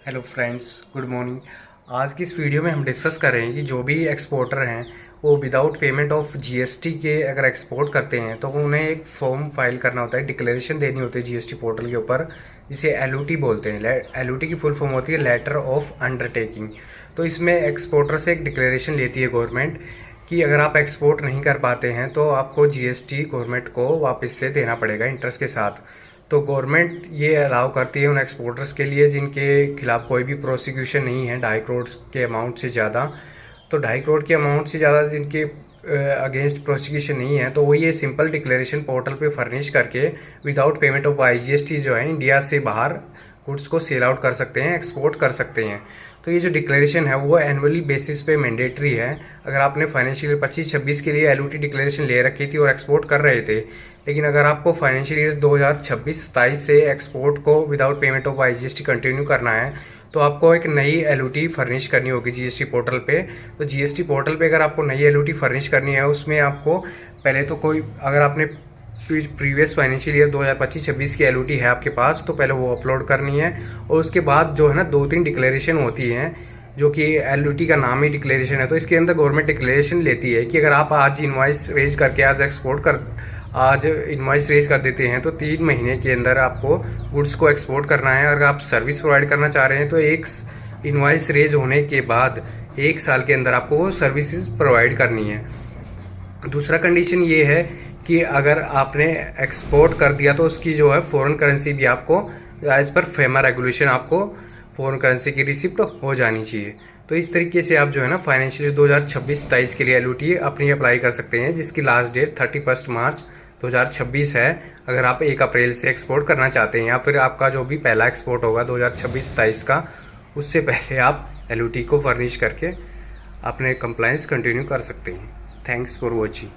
Hello friends, good morning. आज की इस वीडियो में हम डिस्कस कर रहे हैं कि जो भी एक्सपोर्टर हैं वो विदाउट पेमेंट ऑफ जीएसटी के अगर एक्सपोर्ट करते हैं तो उन्हें एक फॉर्म फाइल करना होता है, डिक्लेरेशन देनी होती है जीएसटी पोर्टल के ऊपर, जिसे एलओटी बोलते हैं। एलओटी की फुल फॉर्म होती है लेटर ऑफ अंडरटेकिंग। तो इसमें एक्सपोर्टर से एक डिक्लेरेशन लेती है गवर्नमेंट कि अगर आप एक्सपोर्ट नहीं कर पाते हैं तो आपको जीएसटी गवर्नमेंट को वापस से देना पड़ेगा इंटरेस्ट के साथ। तो गवर्नमेंट ये अलाउ करती है उन एक्सपोर्टर्स के लिए जिनके खिलाफ कोई भी प्रोसिक्यूशन नहीं है 2.5 करोड़ के अमाउंट से ज़्यादा। तो 2.5 करोड़ के अमाउंट से ज़्यादा जिनके अगेंस्ट प्रोसिक्यूशन नहीं है तो वो ये सिंपल डिक्लेरेशन पोर्टल पे फर्निश करके विदाउट पेमेंट ऑफ आईजीएसटी जो है इंडिया से बाहर गुड्स को सेल आउट कर सकते हैं, एक्सपोर्ट कर सकते हैं। तो ये जो डिक्लेरेशन है वो एनुअली बेसिस पे मैंडेटरी है। अगर आपने फाइनेंशियल ईयर 25-26 के लिए एलओटी डिक्लेरेशन ले रखी थी और एक्सपोर्ट कर रहे थे, लेकिन अगर आपको फाइनेंशियल ईयर 2026-27 से एक्सपोर्ट को without payment of IGST continue करना है तो आपको एक नई एलओटी फर्निश करनी होगी जीएसटी पोर्टल पे। तो जीएसटी पोर्टल पे अगर आपको नई एलओटी फर्निश करनी है उसमें आपको पहले तो कोई, अगर आपने प्रीवियस फाइनेंशियल ईयर 2025-26 की एलओटी है आपके पास तो पहले वो अपलोड करनी है। और उसके बाद जो है ना 2-3 डिक्लेरेशन होती हैं जो कि एलओटी का नाम ही डिक्लेरेशन है। तो इसके अंदर गवर्नमेंट डिक्लेरेशन लेती है कि अगर आप आज इनवॉइस रेज करके आज इनवॉइस रेज कर देते हैं तो 3 महीने के अंदर आपको गुड्स को एक्सपोर्ट करना है। अगर आप सर्विस प्रोवाइड करना चाह रहे हैं तो एक इनवॉइस रेज होने के बाद 1 साल के अंदर आपको वो सर्विसेज प्रोवाइड करनी है। दूसरा कंडीशन ये है कि अगर आपने एक्सपोर्ट कर दिया तो उसकी जो है फॉरेन करेंसी भी आपको एज पर फेमा रेगुलेशन आपको फॉरेन करेंसी की रिसिप्ट हो जानी चाहिए। तो इस तरीके से आप जो है ना फाइनेंशियल 2026-27 के लिए एलओटी अपनी अप्लाई कर सकते हैं, जिसकी लास्ट डेट 31 मार्च 2026 है। अगर आप 1 अप्रैल से एक्सपोर्ट करना चाहते हैं या फिर आपका जो भी पहला एक्सपोर्ट होगा 2026-27 का, उससे पहले आप एलओटी को फर्निश करके अपने कंप्लायंस कंटिन्यू कर सकते हैं। Thanks for watching.